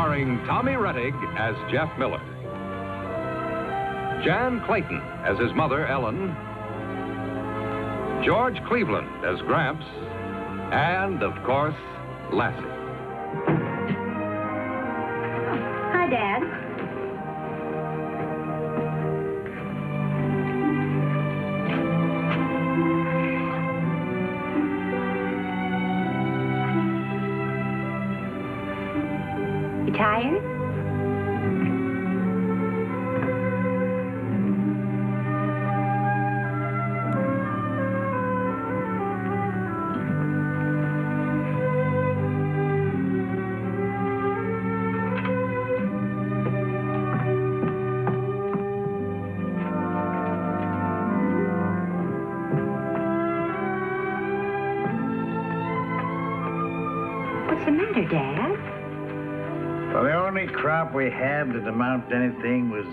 starring Tommy Rettig as Jeff Miller, Jan Clayton as his mother, Ellen, George Cleveland as Gramps, and, of course, Lassie. Hi, Dad. You tired? What's the matter, Dad? Well, the only crop we had that amounted to anything was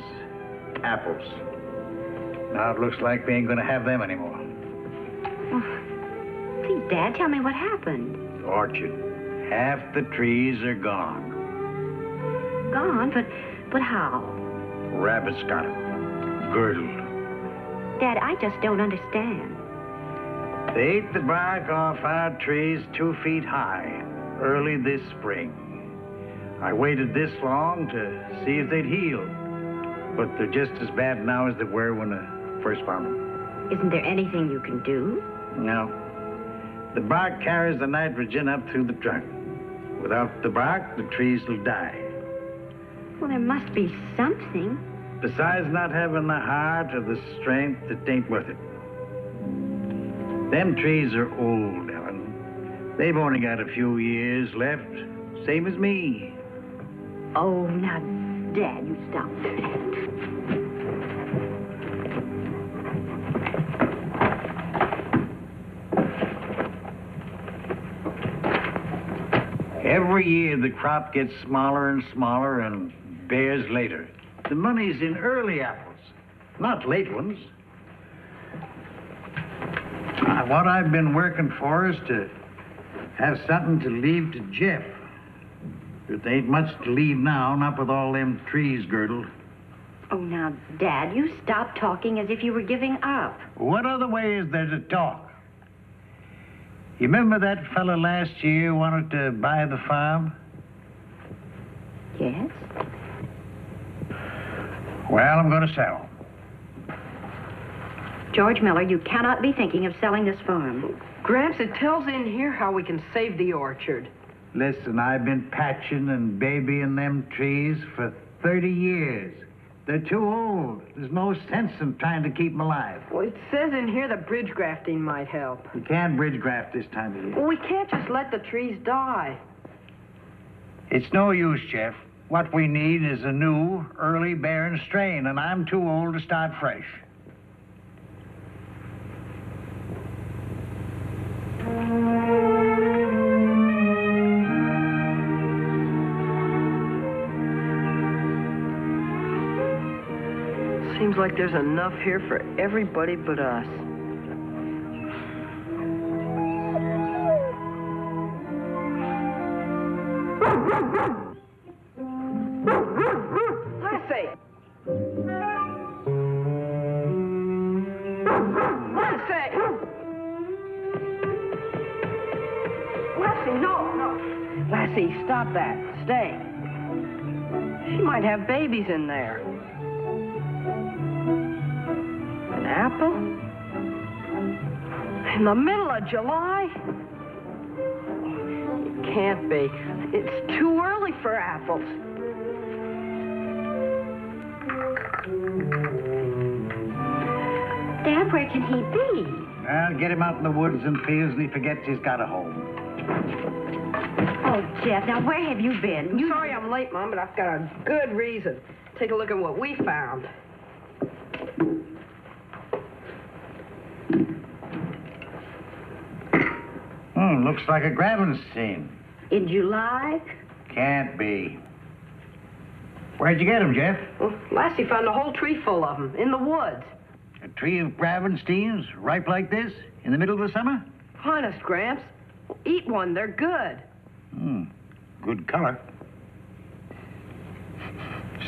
apples. Now it looks like we ain't gonna have them anymore. Oh, please, Dad, tell me what happened. The orchard. Half the trees are gone. Gone? But how? Rabbits got them. Girdled. Dad, I just don't understand. They ate the bark off our trees 2 feet high early this spring. I waited this long to see if they'd heal. But they're just as bad now as they were when I first found them. Isn't there anything you can do? No. The bark carries the nitrogen up through the trunk. Without the bark, the trees will die. Well, there must be something. Besides not having the heart or the strength, it ain't worth it. Them trees are old, Ellen. They've only got a few years left, same as me. Oh, now, Dad, you stop that. Every year the crop gets smaller and smaller and bears later. The money's in early apples, not late ones. What I've been working for is to have something to leave to Jeff. But there ain't much to leave now, not with all them trees girdled. Oh, now, Dad, you stop talking as if you were giving up. What other way is there to talk? You remember that fella last year wanted to buy the farm? Yes? Well, I'm going to sell. George Miller, you cannot be thinking of selling this farm. Gramps, it tells in here how we can save the orchard. Listen, I've been patching and babying them trees for 30 years. They're too old. There's no sense in trying to keep them alive. Well, it says in here that bridge grafting might help. You can't bridge graft this time of year. Well, we can't just let the trees die. It's no use, Jeff. What we need is a new, early bearing strain, and I'm too old to start fresh. Seems like there's enough here for everybody but us. Lassie! Lassie! Lassie, no! Lassie, stop that. Stay. She might have babies in there. An apple? In the middle of July? It can't be. It's too early for apples. Dad, where can he be? Well, get him out in the woods and fields and he forgets he's got a home. Oh, Jeff, now where have you been? Sorry I'm late, Mom, but I've got a good reason. Take a look at what we found. Looks like a Gravenstein. In July? Can't be. Where'd you get them, Jeff? Well, Lassie found a whole tree full of them in the woods. A tree of Gravensteins, ripe like this, in the middle of the summer? Honest, Gramps. Eat one, they're good. Good color.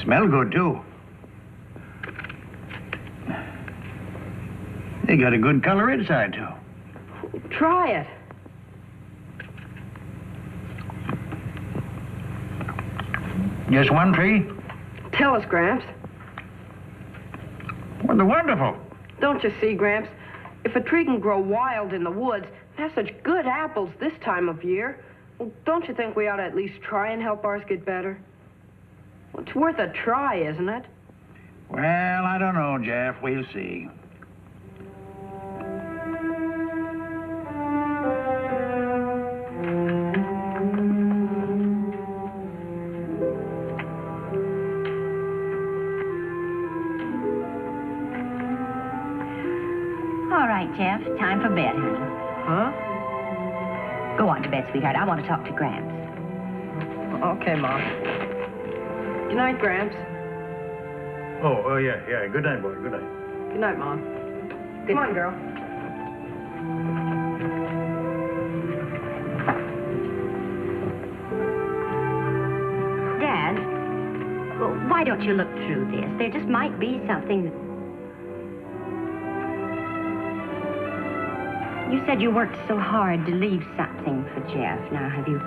Smell good, too. They got a good color inside, too. Try it. Just one tree? Tell us, Gramps. Well, they're wonderful. Don't you see, Gramps? If a tree can grow wild in the woods and have such good apples this time of year, well, don't you think we ought to at least try and help ours get better? Well, it's worth a try, isn't it? Well, I don't know, Jeff. We'll see. All right, Jeff. Time for bed, honey. Huh? Go on to bed, sweetheart. I want to talk to Gramps. Okay, Mom. Good night, Gramps. Oh, yeah. Good night, boy. Good night. Good night, Mom. Come on, girl. Dad, well, why don't you look through this? There just might be something. You said you worked so hard to leave something for Jeff. Now, have you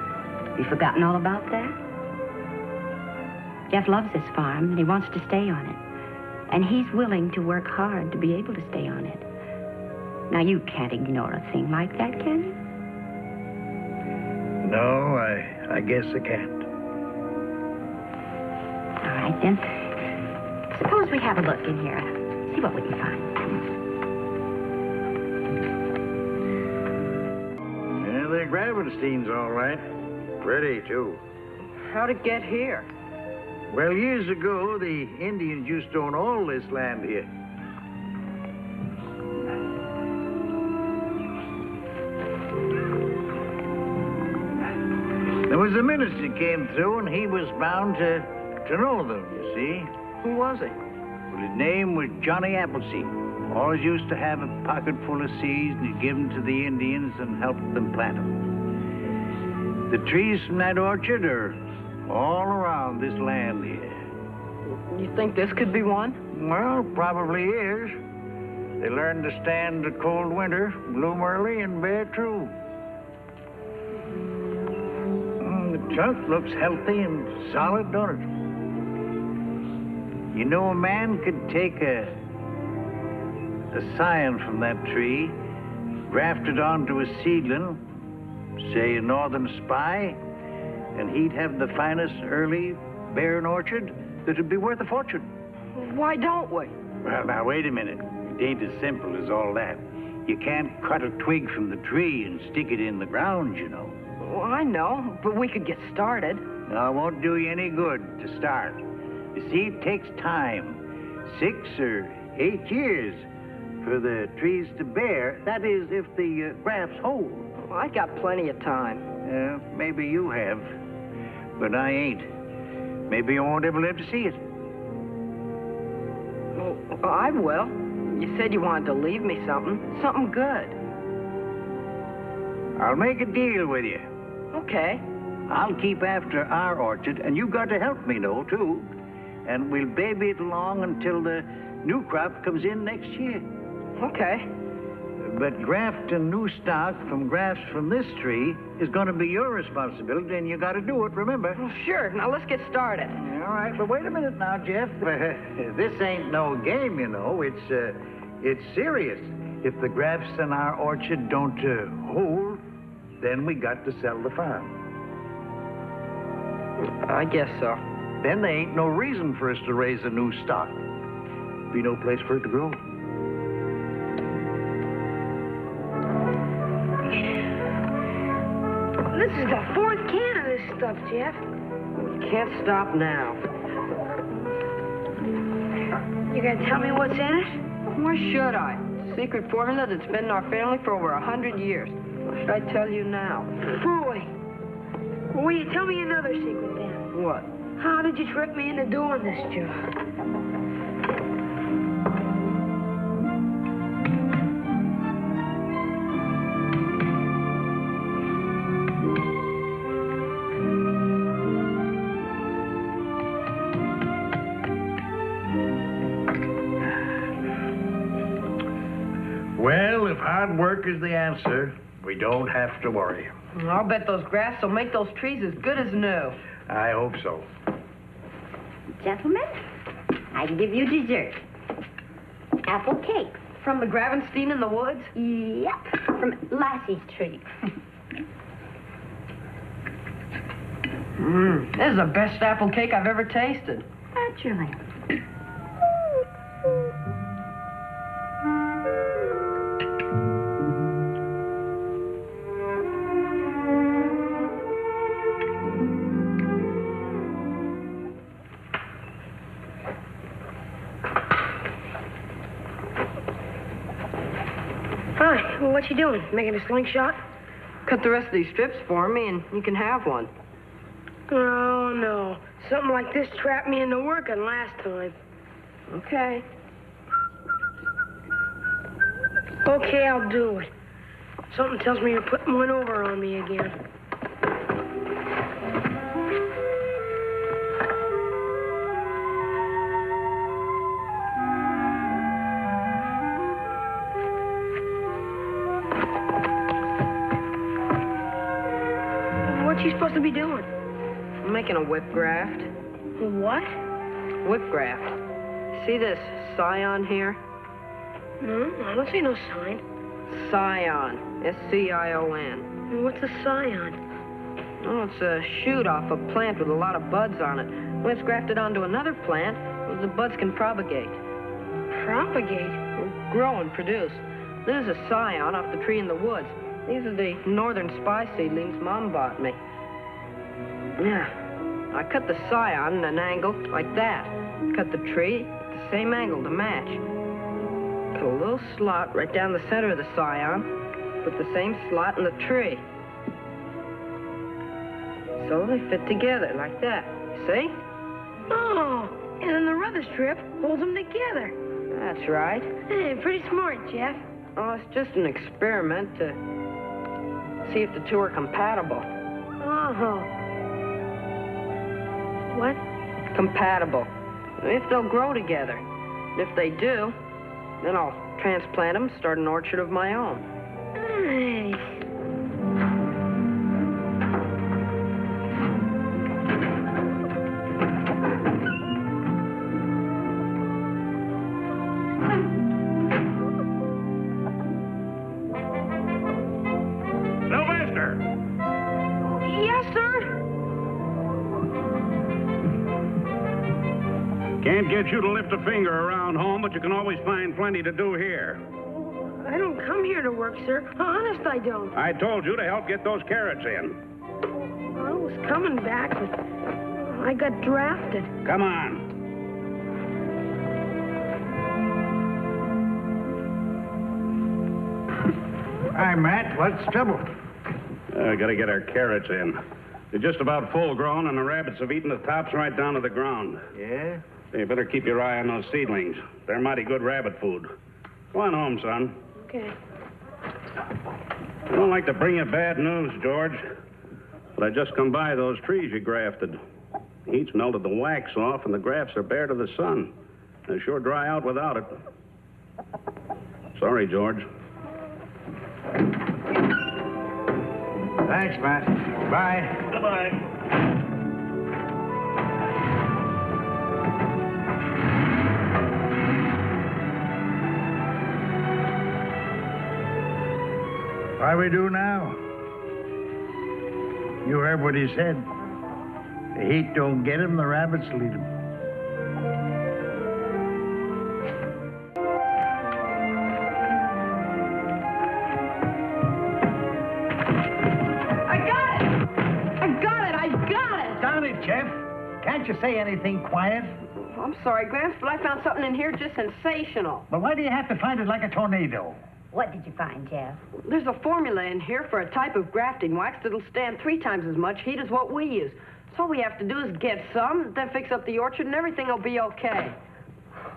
forgotten all about that? Jeff loves this farm, and he wants to stay on it. And he's willing to work hard to be able to stay on it. Now, you can't ignore a thing like that, can you? No, I guess I can't. All right, then. Suppose we have a look in here. See what we can find. Yeah, they're Gravenstein's all right. Pretty, too. How'd it get here? Well, years ago, the Indians used to own all this land here. There was a minister came through, and he was bound to know them, you see. Who was he? Well, his name was Johnny Appleseed. Always used to have a pocket full of seeds, and he'd give them to the Indians and help them plant them. The trees from that orchard are all around this land here. You think this could be one? Well, probably is. They learn to stand the cold winter, bloom early, and bear true. The trunk looks healthy and solid, don't it? You know, a man could take a scion from that tree, graft it onto a seedling, say a northern spy, and he'd have the finest early barren orchard that'd be worth a fortune. Why don't we? Well, now, wait a minute. It ain't as simple as all that. You can't cut a twig from the tree and stick it in the ground, you know. Well, I know, but we could get started. No, it won't do you any good to start. You see, it takes time. 6 or 8 years for the trees to bear. That is, if the grafts hold. Well, I got plenty of time. Maybe you have, but I ain't. Maybe I won't ever live to see it. Well, I will. You said you wanted to leave me something good. I'll make a deal with you. Okay. I'll keep after our orchard, and you got to help me, know, too. And we'll baby it along until the new crop comes in next year. Okay. But grafting new stock from grafts from this tree is going to be your responsibility, and you got to do it, remember? Well, sure. Now, let's get started. All right, but wait a minute now, Jeff. This ain't no game, you know. It's serious. If the grafts in our orchard don't hold, then we got to sell the farm. I guess so. Then there ain't no reason for us to raise a new stock. Be no place for it to grow. This is the 4th can of this stuff, Jeff. We can't stop now. You gonna tell me what's in it? Why should I? Secret formula that's been in our family for over 100 years. What should I tell you now? Boy. Well, will you tell me another secret then? What? How did you trick me into doing this job? Well, if hard work is the answer, we don't have to worry. I'll bet those grafts will make those trees as good as new. I hope so. Gentlemen, I give you dessert. Apple cake. From the Gravenstein in the woods? Yep, from Lassie's tree. This is the best apple cake I've ever tasted. Naturally. Hi, well, what you doing? Making a slingshot? Cut the rest of these strips for me, and you can have one. Oh, no. Something like this trapped me into working last time. Okay. Okay, I'll do it. Something tells me you're putting one over on me again. What you supposed to be doing? I'm making a whip graft. What? Whip graft. See this scion here? No, I don't see no sign. Scion. S-C-I-O-N. What's a scion? Oh, it's a shoot off a plant with a lot of buds on it. When it's grafted onto another plant, the buds can propagate. Propagate? Grow and produce. This is a scion off the tree in the woods. These are the northern spy seedlings Mom bought me. Yeah. I cut the scion at an angle like that. Cut the tree at the same angle to match. Cut a little slot right down the center of the scion. Put the same slot in the tree. So they fit together like that. See? Oh, and then the rubber strip holds them together. That's right. Hey, pretty smart, Jeff. Oh, it's just an experiment to see if the two are compatible. Oh. What? Compatible. If they'll grow together. And if they do, then I'll transplant them, start an orchard of my own. Nice. Can't get you to lift a finger around home, but you can always find plenty to do here. I don't come here to work, sir. Honest, I don't. I told you to help get those carrots in. I was coming back, but I got drafted. Come on. Hi, Matt. What's the trouble? Gotta get our carrots in. They're just about full grown, and the rabbits have eaten the tops right down to the ground. Yeah? You better keep your eye on those seedlings. They're mighty good rabbit food. Go on home, son. Okay. I don't like to bring you bad news, George, but I just come by those trees you grafted. The heat's melted the wax off, and the grafts are bare to the sun. They'll sure dry out without it. Sorry, George. Thanks, Matt. Bye. Goodbye. What do we do now? You heard what he said. The heat don't get him, the rabbits lead him. Jeff, can't you say anything quiet? I'm sorry, Gramps, but I found something in here just sensational. But why do you have to find it like a tornado? What did you find, Jeff? There's a formula in here for a type of grafting wax that'll stand 3 times as much heat as what we use. So all we have to do is get some, then fix up the orchard, and everything will be okay.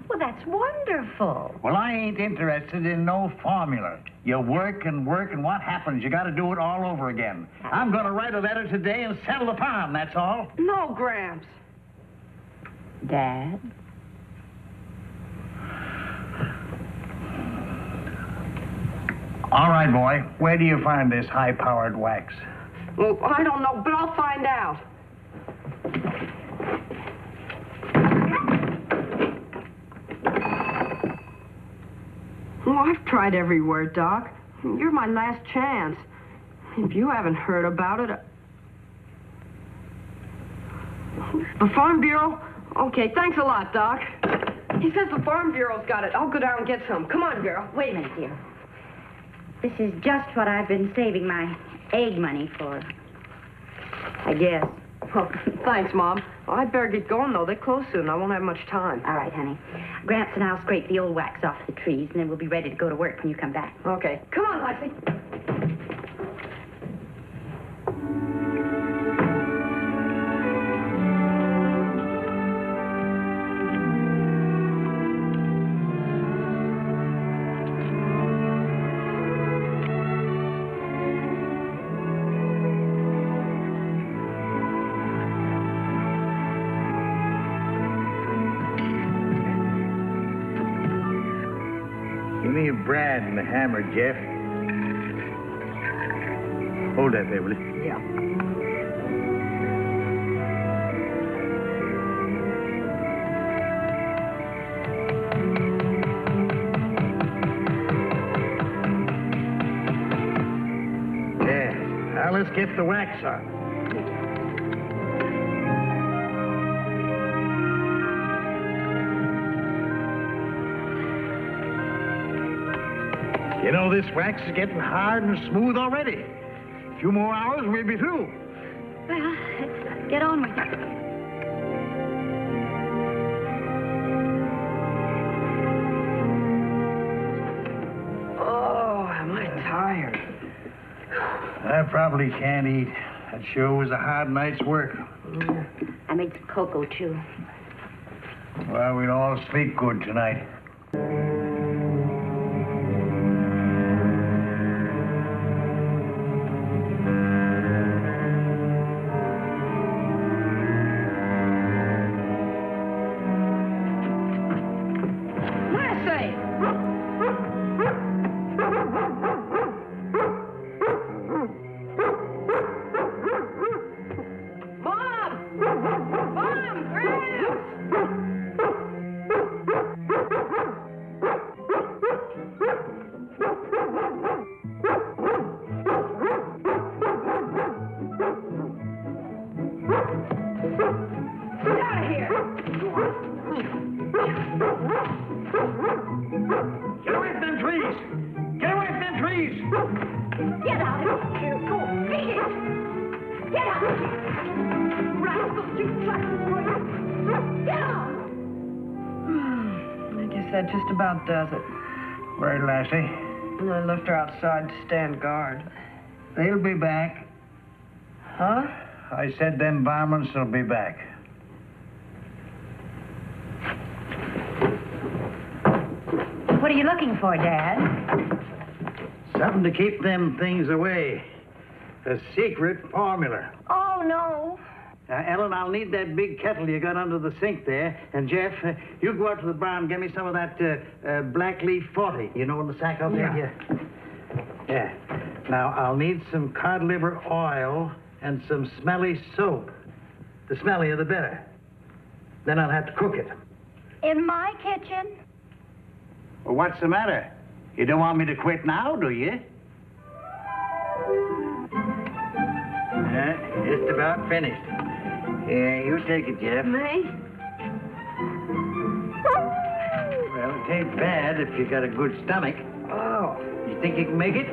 Well, that's wonderful. Well, I ain't interested in no formula. You work, and what happens? You got to do it all over again. I'm going to write a letter today and settle the farm, that's all. No, Gramps. Dad? All right, boy. Where do you find this high-powered wax? Well, I don't know, but I'll find out. Well, I've tried everywhere, Doc. You're my last chance. If you haven't heard about it... The Farm Bureau? Okay, thanks a lot, Doc. He says the Farm Bureau's got it. I'll go down and get some. Come on, girl. Wait a minute, dear. This is just what I've been saving my egg money for. I guess. Well, thanks, Mom. Well, I'd better get going, though. They close soon. I won't have much time. All right, honey. Gramps and I'll scrape the old wax off the trees, and then we'll be ready to go to work when you come back. Okay. Come on, Lassie. Give me a brad and a hammer, Jeff. Hold that there, will you? Yeah. Yeah. Now let's get the wax on. You know, this wax is getting hard and smooth already. A few more hours, we'll be through. Well, let's get on with it. Oh, am I tired? I probably can't eat. That sure was a hard night's work. I made some cocoa, too. Well, we'll all sleep good tonight. That just about does it. Where'd Lassie? I left her outside to stand guard. They'll be back. Huh? I said them varmints will be back. What are you looking for, Dad? Something to keep them things away. A secret formula. Oh, no. Ellen, I'll need that big kettle you got under the sink there. And, Jeff, you go out to the barn and get me some of that black leaf 40. You know, in the sack out there? Yeah. Now, I'll need some cod liver oil and some smelly soap. The smellier, the better. Then I'll have to cook it. In my kitchen? Well, what's the matter? You don't want me to quit now, do you? Just about finished. Yeah, you take it, Jeff. Me? Well, it ain't bad if you got a good stomach. Oh. You think you can make it?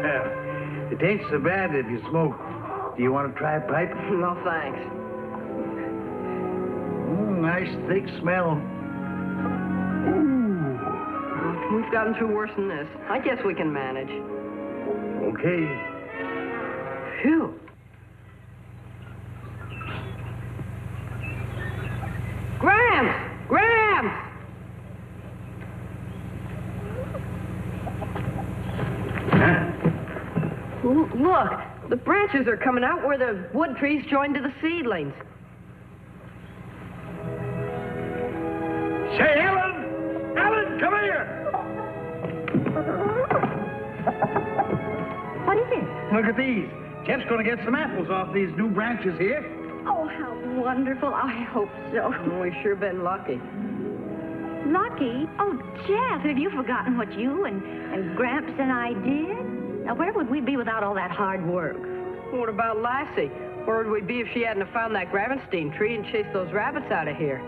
Well, it ain't so bad if you smoke. Do you want to try a pipe? No, thanks. Nice thick smell. Ooh. We've gotten through worse than this. I guess we can manage. Okay. Phew. Gramps! Gramps! Huh? Look, the branches are coming out where the wood trees join to the seedlings. Say, Ellen! Ellen, come here! What is it? Look at these. Jeff's going to get some apples off these new branches here. Oh, how wonderful. I hope so. Oh, we've sure been lucky. Lucky? Oh, Jeff, have you forgotten what you and Gramps and I did? Now, where would we be without all that hard work? What about Lassie? Where would we be if she hadn't have found that Gravenstein tree and chased those rabbits out of here?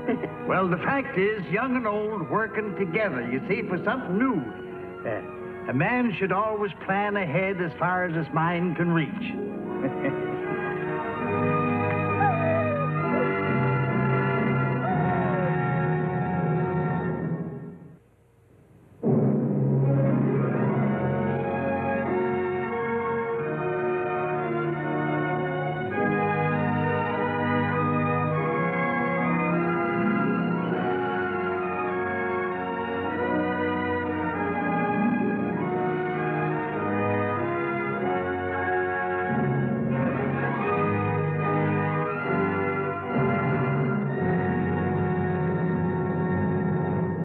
Well, the fact is, young and old working together, you see, for something new. A man should always plan ahead as far as his mind can reach.